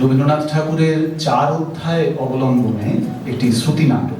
রবীন্দ্রনাথ ঠাকুরের 4 অধ্যায় অবলম্বনে একটি শ্রুতি নাটক।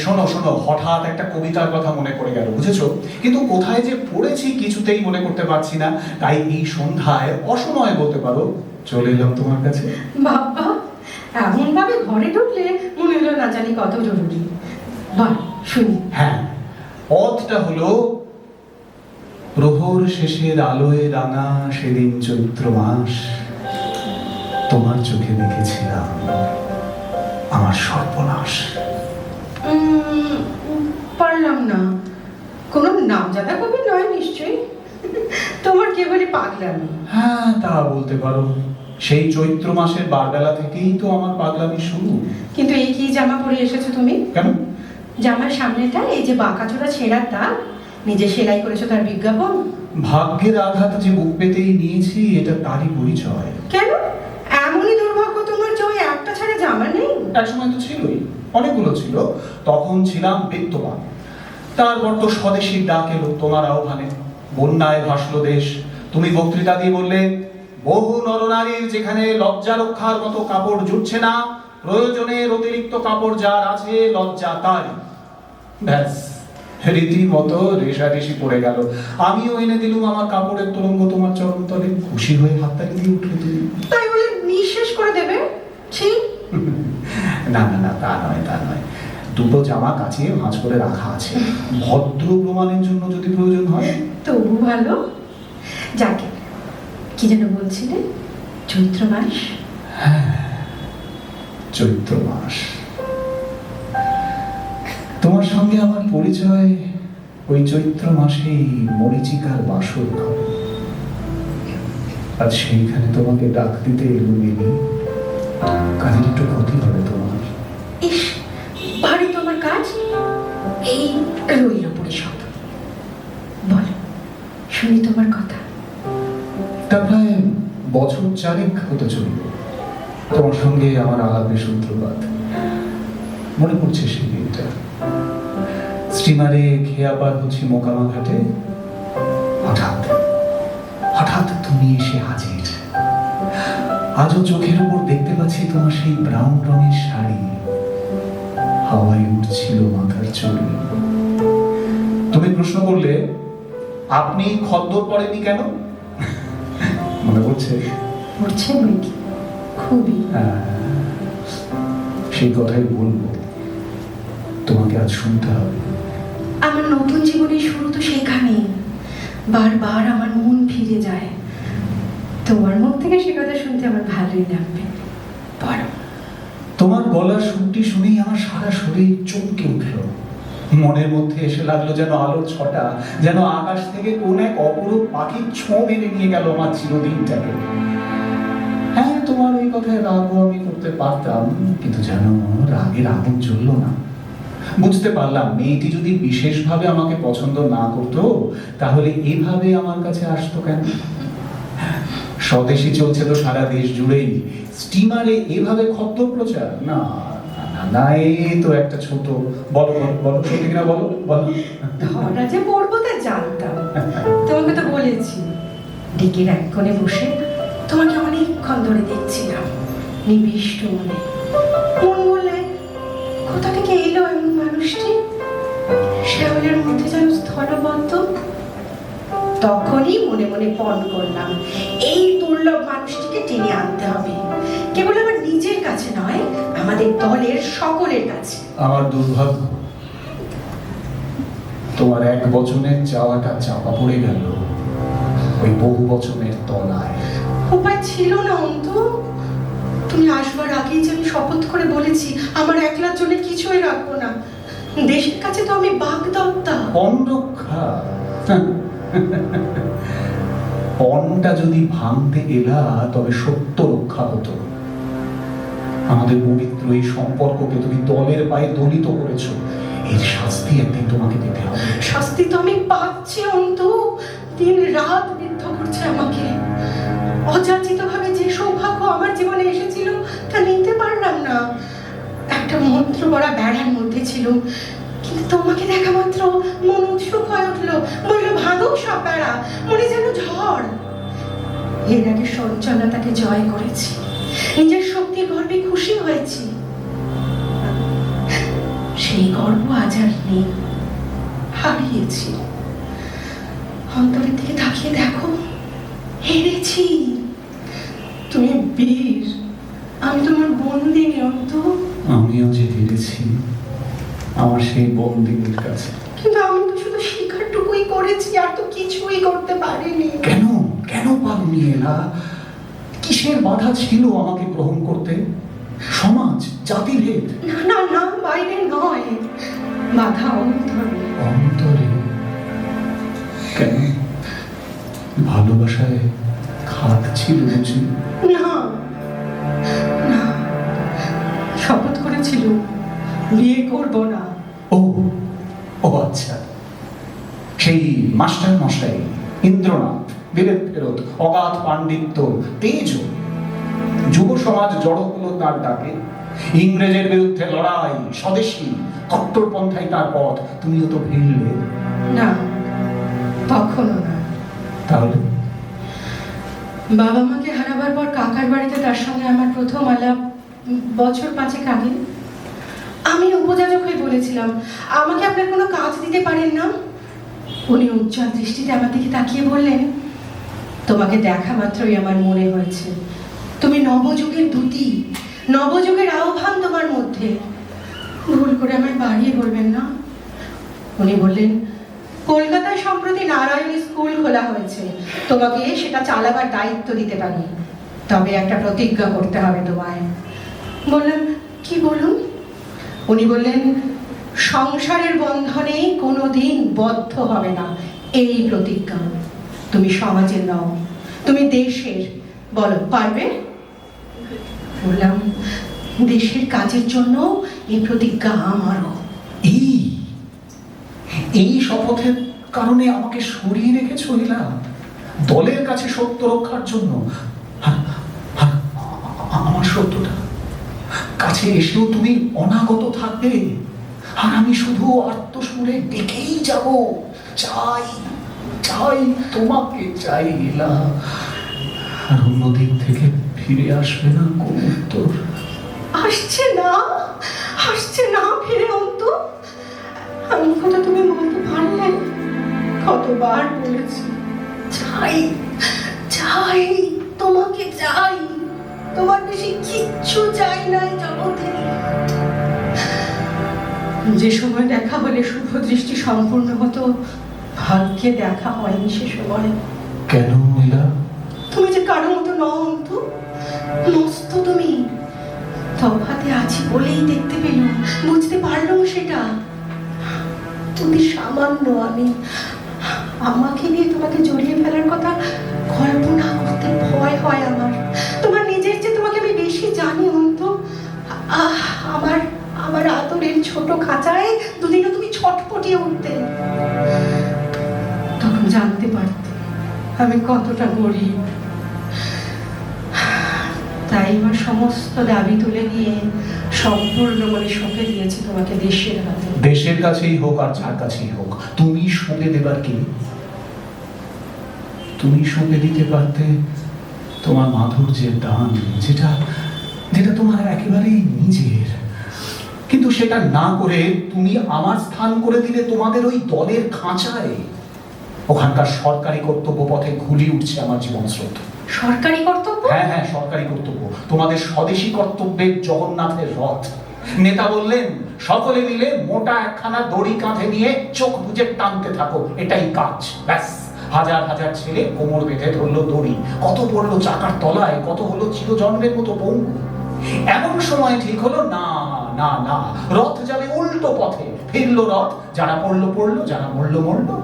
শোনো শোনো, হঠাৎ একটা কবিতার কথা মনে পড়ে গেল, বুঝেছো? কিন্তু কোথায় যে পড়েছি কিছুতেই মনে করতে পারছি না। তাই এই সন্ধ্যায় অসময়ে বলতে পারো চলে এলাম তোমার কাছে। বাবা, এমন ভাবে ঘরে ঢুকলে মনে হলো না জানি কত জরুরি। বল শুনি। হ্যাঁ, পথটা হলো প্রহর শেষের আলোয় রাঙা সেদিন চৈত্র মাস, তোমার চোখে দেখেছিলাম আমার সর্বনাশ। পারলাম না। কোন নামজাদা কবি নয় নিশ্চয়ই? তোমার কেবলই পাগলামি। হ্যাঁ, তা বলতে পারো। সেই চৈত্র মাসের বারবেলা থেকেই তো আমার পাগলামি শুরু। কিন্তু এই কি জামা পরে এসেছো তুমি? কেন? জামার সামনেটা এই যে বাঁকাচোরা ছেঁড়ার দাগ, নিজে সেলাই করেছো তার বিজ্ঞাপন? ভাগ্যের আঘাত যে বুক পেতেই নিয়েছি, এটা তারই পরিচয়। কেন এমনই দুর্ভাগ্য তোমার যে ওই একটা ছাড়া জামা নেই? একসময় তো ছিলই, অনেকগুলো ছিল। তখন ছিলাম বিত্তবান। তারপর তো স্বদেশীর ডাক এলো তোমার আহ্বানে। বন্যায় ভাসলো দেশ। তুমি বক্তৃতা দিয়ে বললে, বহু নরনারীর যেখানে লজ্জা রক্ষার মতো কাপড় জুটছে না, প্রয়োজনের অতিরিক্ত কাপড় যার আছে লজ্জা তারই। ব্যাস, রীতিমতো রেশারেশি পড়ে গেল। আমিও এনে দিলুম আমার কাপড়ের তরঙ্গ তোমার চরণতলে। খুশি হয়ে হাততালি দিয়ে উঠলে তুমি। তাই বলে নিঃশেষ করে দেবে? ঠিক না না না, তা নয় তা নয়। দুটো জামা কাচিয়ে ভাঁজ করে রাখা আছে, ভদ্র প্রমাণের জন্য যদি প্রয়োজন হয়। তবু ভালো। যাকে কি যেন বলছিলে? চৈত্র মাস? হ্যাঁ, চৈত্র মাস। তোমার সঙ্গে আমার পরিচয় ওই চৈত্র মাসেই মরীচিকার বাসর ঘরে। আজ সেইখানে তোমাকে ডাক দিতে এলো মেনি। কাজের একটু ক্ষতি হবে তোমার। ইস, ভারী তোমার কাজ। এই রইল পরিষদ। বলো শুনি তোমার কথা। তা প্রায় বছর 4 হতে চলল তোমার সঙ্গে আমার আলাপের সূত্রপাত। মনে পড়ছে সেই দিনটা। স্টিমারে খেয়া পার হচ্ছি মোকামা ঘাটে। হঠাৎ হঠাৎ তুমি এসে হাজির। আজও চোখের উপর দেখতে পাচ্ছি তোমার সেই ব্রাউন রঙের শাড়ি, হাওয়ায় উঠছিল মাথার চুল। তুমি প্রশ্ন করলে, আপনি খদ্দর পড়েনি কেন? মনে পড়ছে? পড়ছে নাকি? খুবই। সেই কথাই বলবো, তোমাকে আজ শুনতে হবে। আমার নতুন জীবনের শুরু তো সেখানেই। বারবার আমার মন ফিরে যায়। তোমার মুখ থেকে সে কথা শুনতে আমার ভালোই লাগবে। বলো। তোমার গলার সুরটি শুনেই আমার সারা শরীর চমকে উঠল। মনের মধ্যে এসে লাগলো যেন আলোর ছটা, যেন আকাশ থেকে কোন এক অপরূপ পাখির ছোঁ মেরে নিয়ে গেল আমার চিরদিনটাকে। হ্যাঁ, তোমার ওই কথায় রাগও আমি করতে পারতাম, কিন্তু জানো, রাগের আগুন জ্বলল না। বুঝতে পারলাম মেয়েটি যদি বিশেষভাবে আমাকে পছন্দ না করতো, তাহলে এভাবে আমার কাছে আসতো কেন? স্বদেশী চলছে তো সারা দেশ জুড়েই, স্টিমারে এভাবে খদ্দর প্রচার? না না, এই তো একটা ছোট। বলো বলো, সত্যি কিনা বলো বলো। ধরা যে পড়বো তা জানতাম। তোমাকে তো বলেছি, ডিকির এক কোণে বসে তোমাকে অনেকক্ষণ ধরে দেখছিলাম নিবিষ্ট মনে। মন বলে, কোথা থেকে এলো এমন মানুষটি? শ্যাওলের মধ্যে যেন স্থলবদ্ধ। তখনই মনে মনে পণ করলাম, এই দুর্লভ মানুষটিকে টেনে আনতে হবে। কেবল আমার নিজের কাছে নয়, আমাদের দলের সকলের কাছে। আমার দুর্ভাগ্য, তোমার এক বচনের চাওয়াটা চাপা পড়ে গেল ওই বহু বচনের তলায়। উপায় ছিল না অন্তু। তুমি আসবার আগেই যে আমি শপথ করে বলেছি, আমার একলার জন্য কিছুই রাখবো না। দেশের কাছে তো আমি বাগদত্তা। পণ রক্ষা? পণটা যদি ভাঙতে এলা তবে সত্য রক্ষা হতো। আমাদের পবিত্র এই সম্পর্ককে তুমি দলের পায়ে দলিত করেছো, এর শাস্তি একদিন তোমাকে দিতে হবে। শাস্তি তো আমি পাচ্ছি অন্তু, দিন রাত বিদ্ধ করছে আমাকে। অযাচিত ভাবে যে সৌভাগ্য আমার জীবনে এসেছিল তা নিতে পারলাম না। একটা মন্ত্র পড়া বেড়ার মধ্যে ছিল, কিন্তু তোমাকে দেখা মাত্র মন উৎসুক হয়ে উঠলো, বললো ভাঙো সব বেড়া, মনে যেন ঝড়। এর আগে সঞ্চলতাকে জয় করেছি, নিজের শক্তির গর্বে খুশি হয়েছি। সেই গর্ব আজ আর নেই, হারিয়েছি। অন্তরের দিকে তাকিয়ে দেখো, হেরেছি। তুমি বীর, আমি তোমার বন্দিনী অন্ত। আমিও যে হেরেছি আমার সেই বন্দিনীর কাছে। কিন্তু আমি তো শুধু শিক্ষাটুকুই করেছি, আর তো কিছুই করতে পারিনি। কেন কেন পারুনি এলা? কিসের বাধা ছিল আমাকে গ্রহণ করতে? সমাজ, জাতিভেদ? না না না, বাইরে নয়, বাধা অন্তরে। অন্তরে? কেন? ভালোবাসায় খাদ ছিল বুঝি? না না, শপথ করেছিল বিয়ে করব না। ও ও আচ্ছা, সেই মাস্টার মশাই ইন্দ্রনাথ, বিলেত ফেরত, অগাধ পাণ্ডিত্য, তেজ, যুব সমাজ জড়ো হলো তার ডাকে। ইংরেজের বিরুদ্ধে লড়াই, স্বদেশী কট্টরপন্থাই তার পথ। তুমিও তো ভিড়লে। না, কখনো না। তাহলে বাবা মাকে হারাবার পর কাকার বাড়িতে তার সঙ্গে আমার প্রথম আলাপ বছর 5 আগে। আমি উপযাজক হয়ে বলেছিলাম, আমাকে আপনার কোনো কাজ দিতে পারেন না? উনি উজ্জ্বল দৃষ্টিতে আমার দিকে তাকিয়ে বললেন, তোমাকে দেখা মাত্রই আমার মনে হয়েছে তুমি নবযুগের দূতী, নবযুগের আহ্বান তোমার মধ্যে। ভুল করে আমায় বাড়িয়ে বলবেন না। উনি বললেন, কলকাতায় সম্প্রতি নারায়ণী স্কুল খোলা হয়েছে, তোমাকে সেটা চালাবার দায়িত্ব দিতে পারি, তবে একটা প্রতিজ্ঞা করতে হবে তোমায়। বললাম, কি বলুন? উনি বললেন, সংসারের বন্ধনে কোনোদিন বদ্ধ হবে না, এই প্রতিজ্ঞা। তুমি সমাজের নও, তুমি দেশের। বলো, পারবে? বললাম, দেশের কাজের জন্য এই প্রতিজ্ঞা আমারও। এই শপথের কারণে আমাকে সরিয়ে রেখেছো এলা, দলের কাছে সত্য রক্ষার জন্য। আমার সত্যটা কাছে এসেও তুমি অনাগত থাকবে, আর আমি শুধু আত্মসুরে ডেকেই যাব, চাই চাই তোমাকে, চাই এলা। আর অন্যদিক থেকে ফিরে আসবে না কোন উত্তর। আসছে না, আসছে না ফিরে অন্ত। আমি কথা তুমি বলতে পারলে? কতবার বলেছি, চাই চাই তোমাকে, চাই। তোমার বেশি কিচ্ছু চাই না এই জগতে। যে সময় দেখা হলে শুভ দৃষ্টি সম্পূর্ণ হতো, ভাগ্যে দেখা হয়নি সে সময়। কেন এলা? তুমি যে কারো মতো নও অন্তু, মস্ত তুমি। তফাতে আছি বলেই দেখতে পেলাম, বুঝতে পারলাম সেটা। তুমি সামান্য আমি, আমাকে নিয়ে তোমাকে জড়িয়ে ফেলার কথা কল্পনা করতে ভয় হয় আমার। তোমার নিজের চেয়ে তোমাকে আমি বেশি জানি অন্তু। আমার আমার আদরের ছোট খাঁচায় দুদিনও তুমি ছটপটিয়ে উঠতে। তখন জানতে পারতে আমি কতটা গরিব। তাই আমার সমস্ত দাবি তুলে নিয়ে সম্পূর্ণ মনে সঁপে দিয়েছি তোমাকে দেশের হাতে। দেশের কাছেই হোক আর যার কাছেই হোক, তুমি সঁপে দেবার কি? তুমি সঁপে দিতে পারতে তোমার মাধুর্যের দান, যেটা যেটা তোমার একেবারেই নিজের। কিন্তু সেটা না করে তুমি আমার স্থান করে দিলে তোমাদের ওই দলের খাঁচায়। ওখানকার সরকারি কর্তব্য পথে ঘুলি উঠছে আমার জীবন স্রোত। সরকারি কর্তব্য? হ্যাঁ হ্যাঁ, সরকারি কর্তব্য। তোমাদের স্বদেশী কর্তব্যের জগন্নাথের রথ। নেতা বললেন, সকলে মিলে মোটা একখানা দড়ি কাঁধে নিয়ে চোখ বুজে টানতে থাকো, এটাই কাজ। ব্যাস, হাজার হাজার ছেলে কোমর বেঁধে ধরলো দড়ি, কত পড়লো চাকার তলায়, কত হলো চিরজন্মের মতো পঙ্গু। এমন সময় ঠিক হলো, না না না, রথ যাবে উল্টো পথে। ফিরলো রথ, যারা পড়লো পড়লো, যারা মরলো মরলো।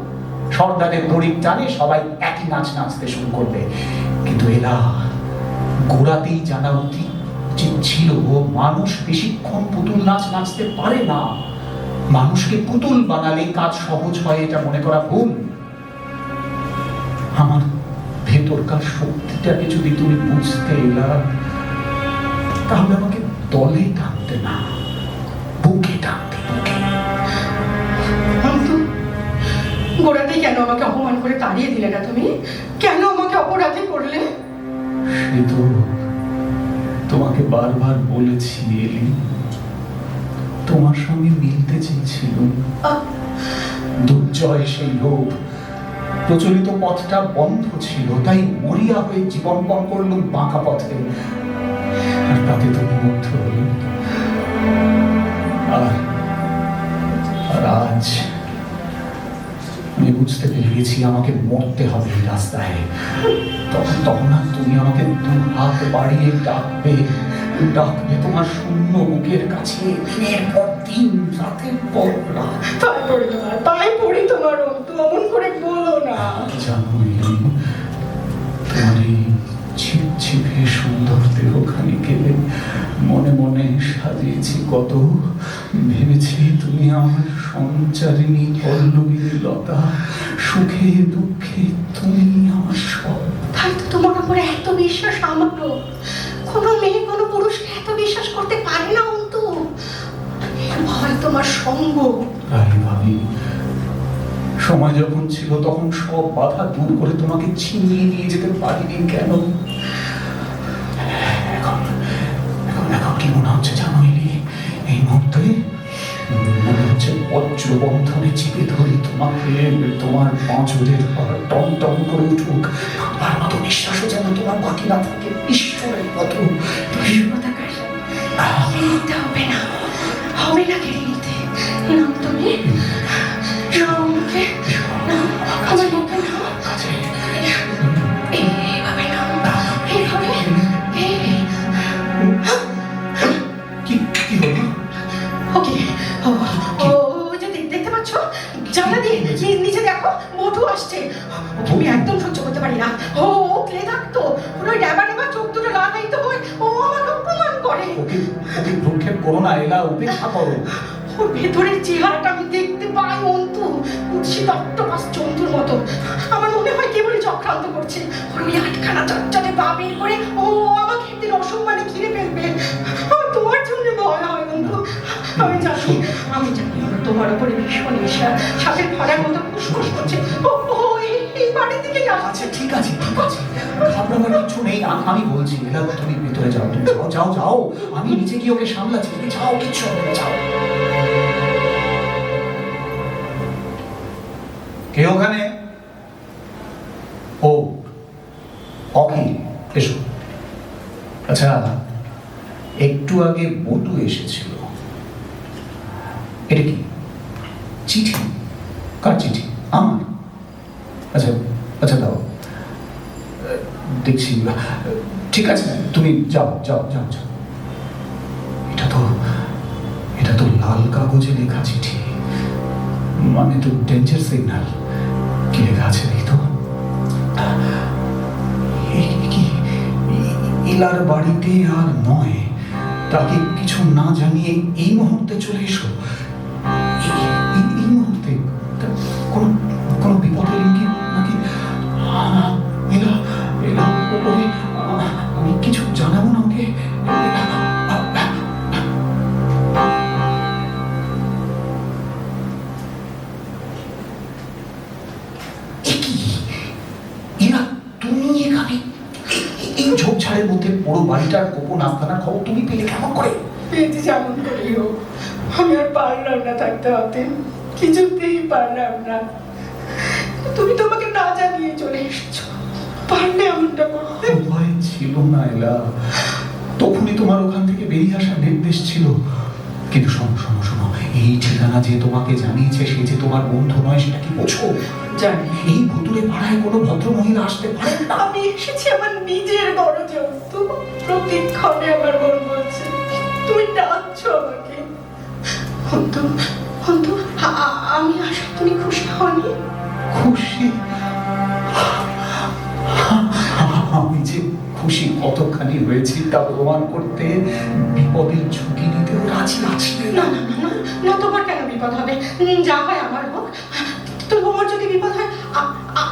সর্দারের দড়ির টানে সবাই একই নাচ নাচতে শুরু করবে। কিন্তু এলা গোড়াতেই জানা উচিত ছিল মানুষ বেশিক্ষণ পুতুল নাচ নাচতে পারে না। মানুষকে পুতুল বানালে কাজ সহজ হয় এটা মনে করা ভুল। আমার ভেতরকার শক্তিটাকে যদি তুমি বুঝতে এলা, তাহলে আমাকে দলে টানতে না, বুকে টানতে, বুকে। অন্তু, গোড়াতেই কেন আমাকে অপমান করে তাড়িয়ে দিলে না তুমি? কেন আমাকে অপরাধী করলে? সে তো তোমাকে বারবার বলেছি এলি, তোমার সঙ্গে মিলতে চেয়েছিল। দুর্জয় সেই লোভ, প্রচলিত পথটা বন্ধ ছিল, তাই মরিয়া হয়ে জীবনপণ করলুম বাঁকা পথে। আর তাতে তুমি মুগ্ধ হলে। আর আজ আমি বুঝতে পেরে গেছি আমাকে মরতে হবে এই রাস্তায়। তখন আর তুমি আমাকে দু হাত বাড়িয়ে ডাকবে তোমার শূন্য বুকের কাছে, দিনের পর দিন, রাতের পর রাত। তাই পড়ি তোমার অন্তু, অমন করে বলো না। কি জানো তোমার এই ছিপছিপে সুন্দর দেহখানিকে মনে মনে সাজিয়েছি কত। ভেবেছি তুমি আমার সঞ্চারিণী পল্লবীর লতা, সুখে দুঃখে তুমি আমার সব। তাই তো তোমার উপরে এত বিশ্বাস আমারও। কোনো মেয়ে কোনো পুরুষকে এত বিশ্বাস করতে পারে না অন্তু। ভয় তোমার সঙ্গ। তাই ভাবি, সময় যখন ছিল তখন সব বাধা দূর করে তোমাকে ছিনিয়ে নিয়ে যেতে পারিনি কেন? এখন কি মনে হচ্ছে জানো এলি? এই মুহূর্তে মনে হচ্ছে বজ্র বন্ধনে চিপে ধরি তোমাকে, তোমার পাঁচরের টন করে উঠুক। আমার মতো নিঃশ্বাসও যেন তোমার বাকি না থাকে, ঈশ্বরের মতো। নিতে হবে না, হবে না কেড়ে নিতে। নাম তুমি, নাম মুখে, আমার মুখে নাম। এইভাবে নাম, এইভাবে। কি হলো? ওকে, ও যে দেখতে পাচ্ছ, জানলা দিয়ে নিচে দেখো, মধু আসছে। আমি একদম সহ্য করতে পারি না। ও ক্লে থাকতো, পুরো ড্যাবা চোখ দুটো লাগাইতে হয়। ও আমাকে অপমান করে। ওকে ভ্রুক্ষেপ করো না এলা, উপেক্ষা করো। ওর ভেতরের চেহারাটা আমি দেখতে পাই অন্তু, কুৎসিত অক্টোপাস জন্তুর মতো। আমার মনে হয় কেবলই চক্রান্ত করছে। ওর ওই আটখানা চটচটে পা বের করে ও আমাকে একদিন অসম্মানে ঘিরে ফেলবে। আমার তোমার জন্য ভয় হয় অন্তু। আমি জানি ওর তোমার উপরে ভীষণ ঈর্ষা, সাপের ফড়ার মতো ফুসফুস করছে। ও এই বাড়ি থেকে আচ্ছা ঠিক আছে ঘাবড়াবার কিছু নেই। আমি বলছি এলা, তুমি ভেতরে যাও, তুমি যাও। আমি নিচে গিয়ে ওকে সামলাচ্ছি, তুমি যাও, কিচ্ছু হবে না, যাও। কে ওখানে? ও অখিল, এসো। আচ্ছা, একটু আগে বটু এসেছিল, এটা কি চিঠি? কার চিঠি? আমার? আচ্ছা দাও, দেখছি। ঠিক আছে, তুমি যাও। এটা তো লাল কাগজে লেখা চিঠি, মানে তো ডেঞ্জার সিগন্যাল। কি লেখা আছে দেখি তো? এলার বাড়িতে আর নয়, তাকে কিছু না জানিয়ে এই মুহূর্তে চলে এসো। এই মুহূর্তে কোনো বিপদের ইঙ্গিত নাকি? এলা ওপরে, আমি কিছু জানাবো না ওকে। তুমি এখানে এই ঝোপঝাড়ের মধ্যে পুরো বাড়িটার গোপন আস্তানার খবর তুমি পেলে কেমন করে? পেয়েছি যেমন করেই হোক। আমি আর পারলাম না থাকতে হতে, কিছুতেই পারলাম না। তুমি তো আমাকে না জানিয়ে চলে এসেছো, পারলে এমনটা করতে? ভয় ছিল না এলা, তখনই তোমার ওখান থেকে বেরিয়ে আসার নির্দেশ ছিল। কিন্তু শোনো, এই ঠিকানা যে তোমাকে জানিয়েছে সে যে তোমার বন্ধু নয়, সেটা কি বোঝো? জানি। এই ভুতুরে পাড়ায় কোনো ভদ্র মহিলা আসতে পারেন না। আমি এসেছি আমার নিজের দরজা, প্রতিক্ষণে আমার মন বলছে তুমি ডাকছো আমাকে। অন্তু, আমি আসলে তুমি খুশি হওনি? খুশি, আমি যে খুশি কতখানি হয়েছি তা প্রমাণ করতে বিপদের ঝুঁকি নিতেও রাজি আছি। না না না না না, তোমার কেন বিপদ হবে? যা হয় আমার হোক। তোমার যদি বিপদ হয়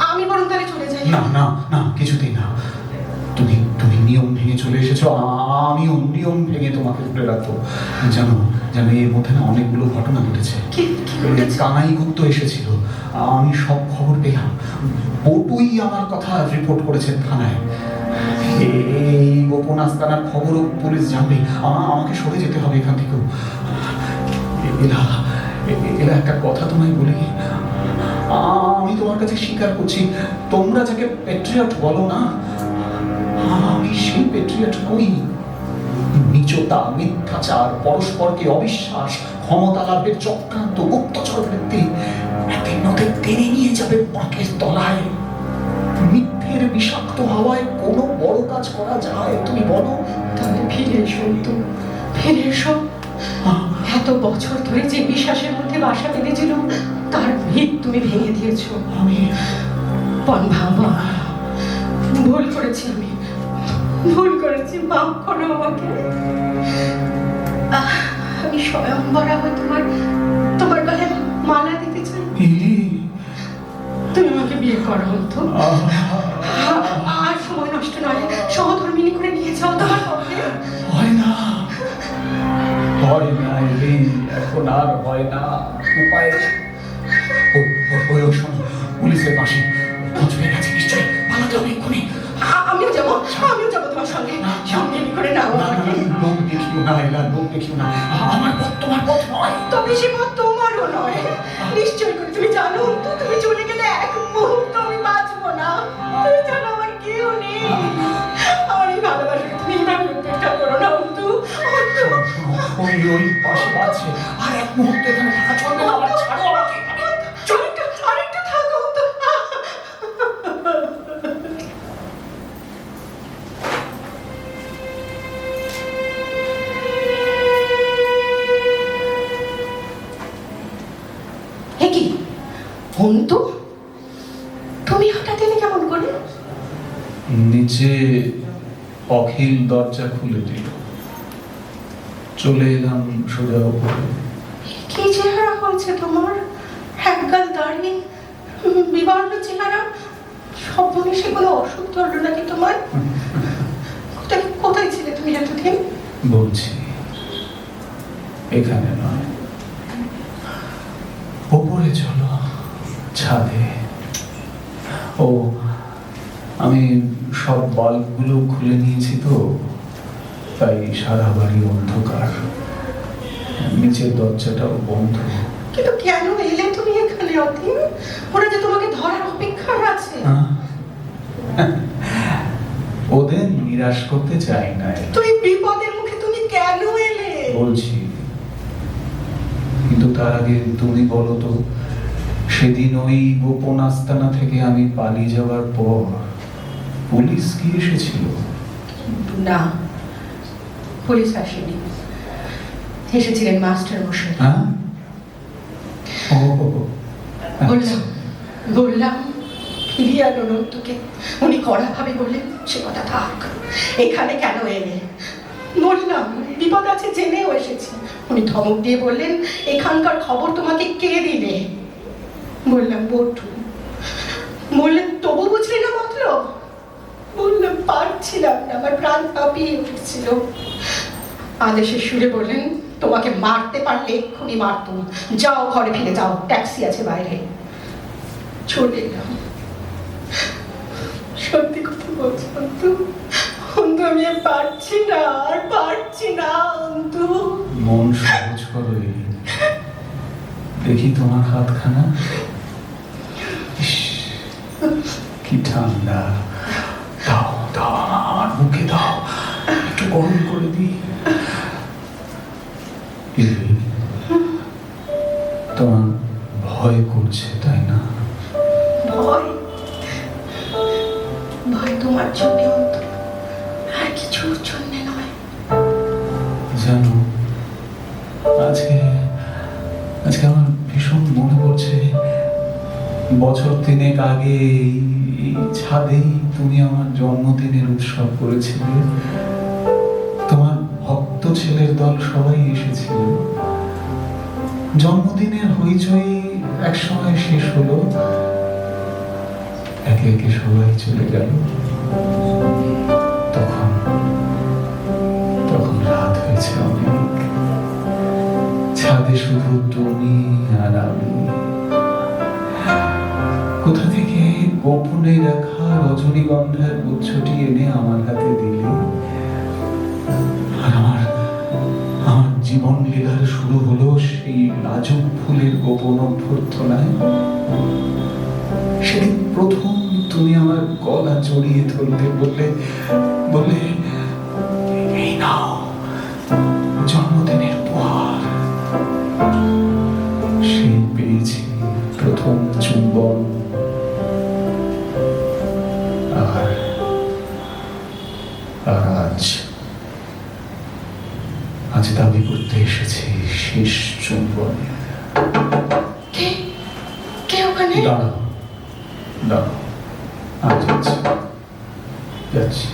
আমি বরং তাহলে চলে যাই। না না না, কিছুতেই না। তুমি তুমি নিয়ম ভেঙে চলে এসেছো, আমিও নিয়ম ভেঙে তোমাকে ধরে রাখবো। জানো জানো, এর মধ্যে না অনেকগুলো ঘটনা ঘটেছে। কানাই গুপ্ত এসেছিল, আমি সব খবর পেলাম। বটুই আমার কথা রিপোর্ট করেছে থানায়। এই গোপন আস্তানার খবরও পুলিশ জানবে। আমাকে সরে যেতে হবে এখান থেকেও। এলা এলা, একটা কথা তোমায় বলি, আমি তোমার কাছে স্বীকার করছি, তোমরা যাকে প্যাট্রিয়ট বলো না, আমি সেই প্যাট্রিয়ট নই। নীচতা, মিথ্যাচার, পরস্পরকে অবিশ্বাস, ক্ষমতা লাভের চক্রান্ত, গুপ্তচর বৃত্তি একদিন নদীর টেনে নিয়ে যাবে পাঁকের তলায়। মিথ্যের বিষাক্ত হাওয়ায় কোনো বড় কাজ করা যায়? তুমি বলো। তাহলে ফিরে এসো তো, ফিরে এসো। এত বছর ধরে যে বিশ্বাসের মধ্যে বাসা বেঁধেছিল তার ভিত তুমি ভেঙে দিয়েছো। আমি ভাবা ভুল করেছি, আমি ভুল করেছি, মাফ করো আমাকে। আমি স্বয়ংবরা হয়ে তোমার গলায় মালা দিতে চাই। তুমি আমাকে বিয়ে করো তো, আর সময় নষ্ট নয়, সহধর্মিনী করে নিয়ে যাও তোমার পক্ষে। হয় না, হয় না, এখন আর হয় না। উপায় পুলিশের পাশে পৌঁছবে গেছে নিশ্চয়ই, পালাতে হবে এক্ষুনি। আমিও যাবো তোমার সঙ্গে, সঙ্গে করে নাও আমাকে। লোক দেখিও না এলা, লোক দেখিও না, আমার পথ তোমার পথ নয়। তবে সে পথ তোমারও নয়। নিশ্চয় করে তুমি জানো তো, তুমি চলে গেলে এক মুহূর্ত আমি বাঁচবো না। তুমি জানো আমার কেউ নেই। আমার এই ভালোবাসাকে তুমি এইভাবে উপেক্ষা করো না অন্তু। ওই পাশে আছে, আর এক মুহূর্তে এখানে থাকা চলবে না। আমার ছাড়ো আমাকে, আরেকটু থাকো অন্তু। কি অন্তু, তুমি হঠাৎ এলে কেমন করে? নিচে অখিল দরজা খুলে দিল, চলে এলাম সোজা উপরে। কি চেহারা হয়েছে তোমার, একগাল দাড়ি, বিবর্ণ চেহারা। সব মনে সেগুলো অসুখ ধরলো নাকি তোমার? কোথায় ছিলে তুমি এতদিন? বলছি, এখানে নয়, ওপরে চলো, ছাদে। ও, আমি সব বাল্বগুলো খুলে নিয়েছি তো, তাই সারা বাড়ি অন্ধকার, নিচের দরজাটাও বন্ধ। কিন্তু কেন এলে তুমি এখানে অতীন? ওরা যে তোমাকে ধরার অপেক্ষায় আছে। ওদের নিরাশ করতে চাই না। তুই বিপদের মুখে তুমি কেন এলে? বলছি, কিন্তু তার আগে তুমি বলো তো, সেদিন ওই গোপন আস্তানা থেকে আমি পালিয়ে যাওয়ার পর পুলিশ কি এসেছিল? না, পুলিশ আসেনি, এসেছিলেন মাস্টার মশাই। হ্যাঁ, বললাম ফিরিয়ে আনো নন্তুকে। উনি কড়া ভাবে বললেন, সে কথা থাক, এখানে কেন এলে? বললাম বিপদ আছে, জেনেও এসেছি। উনি ধমক দিয়ে বললেন, এখানকার খবর তোমাকে কে দিলে? বললাম বটু। বললেন তবু বুঝলি না মতলব? বললাম পারছিলাম না, আমার প্রাণ কাঁপিয়ে উঠছিল। আদেশের সুরে বললেন, তোমাকে মারতে পারলে এক্ষুনি মারতুম, যাও ঘরে ফিরে যাও, ট্যাক্সি আছে বাইরে। চলে এলাম। সত্যি কথা বলছি অন্তু, অন্তু আমি আর পারছি না, আর পারছি না অন্তু। মন সহজ করো, দেখি তোমার হাতখানা, কি ঠান্ডা। দাও দাও, আমার মুখে দাও, একটু গরম করে দিই। তোমার ভয় করছে তাই না? ভয়? ভয় তোমার জন্য অন্তু, আর কিছুর জন্য নয়। জানো, আজকে আমার ভীষণ মনে পড়ছে বছর তিনেক আগে এই ছাদেই তুমি আমার জন্মদিনের উৎসব করেছিলে। তোমার ভক্ত ছেলের দল সবাই এসেছিল। জন্মদিনের হইচই এক সময় শেষ হলো, একে একে সবাই চলে গেল। তখন তখন রাত হয়েছে অনেক, ছাদে শুধু তুমি আর আমি। কোথা থেকে গোপনে রাখা রজনীগন্ধার গুচ্ছটি এনে আমার হাতে দিলে, আর আমার জীবন লীলার শুরু হলো সেই লাজুক ফুলের গোপন অভ্যর্থনায়। সেদিন প্রথম তুমি আমার গলা জড়িয়ে ধরতে বললে এই নাও জন্মদিনের উপহার। সেই পেয়েছি প্রথম চুম্বন, আর আজ দাবি করতে এসেছি শেষ চুম্বন। কে ওখানে? দাঁড়াও দাঁড়াও, আজ যাচ্ছি।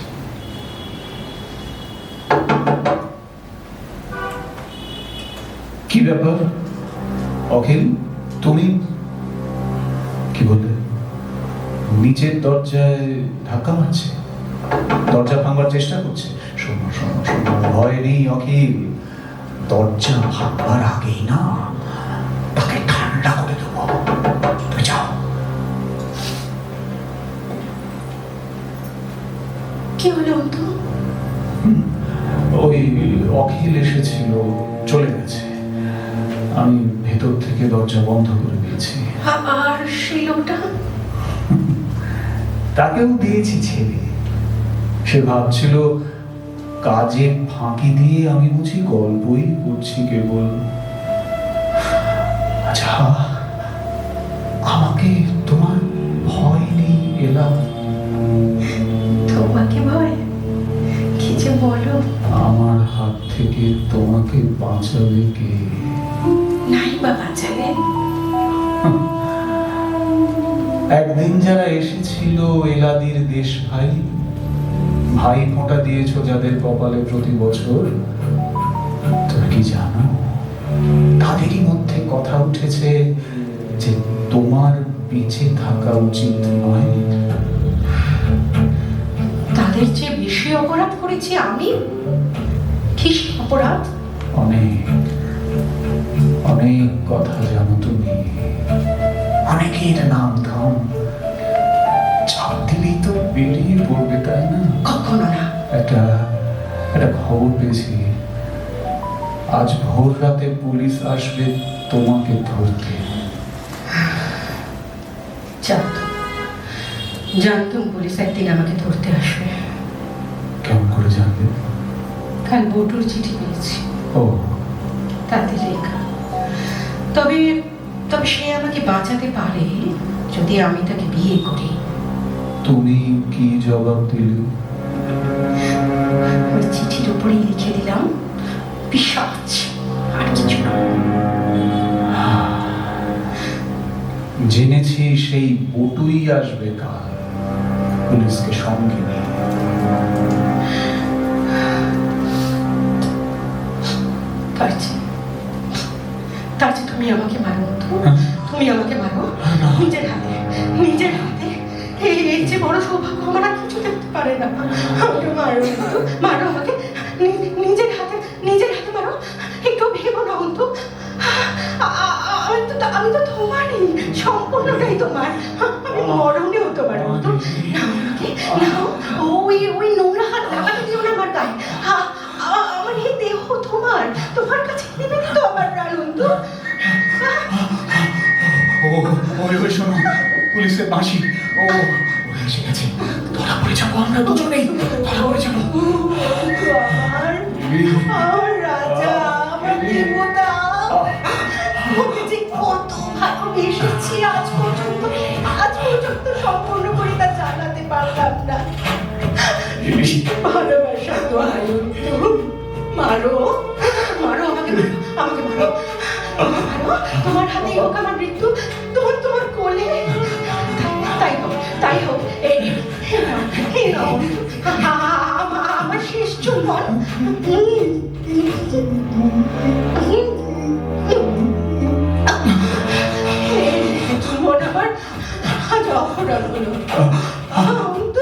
কি ব্যাপার অখিল, তুমি কি বললে? নিচের দরজায় ধাক্কা মারছে, দরজা ভাঙবার চেষ্টা করছে। শোনো শোনো শোনো, ভয় নেই অখিল, দরজা ভাঙবার আগেই না তাকে ঠান্ডা করে দেবো। তুমি যাও। কি হলো অন্তু? ওই অখিল এসেছিল, চলে গেছে। আমি ভেতর থেকে দরজা বন্ধ করে দিয়েছি। আর সেই লোকটা? তাকেও দিয়েছি ছেড়ে। সে ভাবছিল কাজে ফাঁকি দিয়ে আমি বুঝি গল্পই করছি কেবল। আচ্ছা, আমাকে তোমার ভয় নেই এলা? তোমাকে ভয়? কি যে বলো। আমার হাত থেকে তোমাকে বাঁচাবে কে? নাই বা বাঁচাবে। একদিন যারা এসেছিল এলাদির দেশ ভাই, ভাই ফোঁটা দিয়েছো যাদের কপালে প্রতি বছর, তুমি কি জানো তাদেরই মধ্যে কথা উঠেছে যে তোমার বেঁচে থাকা উচিত নয়। তাদের যে বেশি অপরাধ করেছি আমি? কি অপরাধ? অনেক অনেক কথা জানো তুমি, অনেকের নাম ধাম। চাপ দিলেই তো বেরিয়ে পড়বে, তাই না? কখনো না। একটা খবর পেয়েছি, আজ ভোর রাতে পুলিশ আসবে তোমাকে ধরতে। জানতাম পুলিশ একদিন আমাকে ধরতে আসবে। কেমন করে জানবে? কাল বটুর চিঠি পেয়েছি, ও তাতে লেখা। তবে সে আমাকে বাঁচাতে পারে যদি আমি তাকে বিয়ে করি। তুমি কি জবাব দিলে? ওই চিঠির উপরেই লিখে দিলাম পিশাচ, আর কিছু না। জেনেছি সেই বটুই আসবে কাল পুলিশকে সঙ্গে নিয়ে। তার চেয়ে তুমি আমাকে মারো তো, তুমি আমাকে মারো নিজের হাতে, নিজের হাতে। এই যে বড় সৌভাগ্য আমার আর কিছু দেখতে পারে না। আমাকে মারো, মারো আমাকে নিজের হাতে, নিজের হাতে মারো। একটু ভেবো না অন্তু, আমি তো তোমারই, সম্পূর্ণটাই তোমার। আমি মরণেও তোমার অন্তু। ওই নোংরা হাত লাগাতে দিও না আমার গায়ে। আমার এই দেহ তোমার, তোমার কাছে নিবেদিত আমার প্রাণ অন্তু। ওই শোনো, পুলিশের বাঁশি। ও এসে গেছে, ধরা পড়ে যাবো আমরা দুজনেই, ধরা পড়ে যাবো। আমার রাজা, আমার দেবতা, ওকে যে কত ভালোবেসেছি আজ পর্যন্ত সম্পূর্ণ করে তা জানাতে পারলাম না। ভালোবাসা তো মারো, মারো আমাকে, আমাকে মারো, মারো। তোমার হাতেই হোক আমার মৃত্যু, তোমার কোলে। রাখো রাখো অন্ত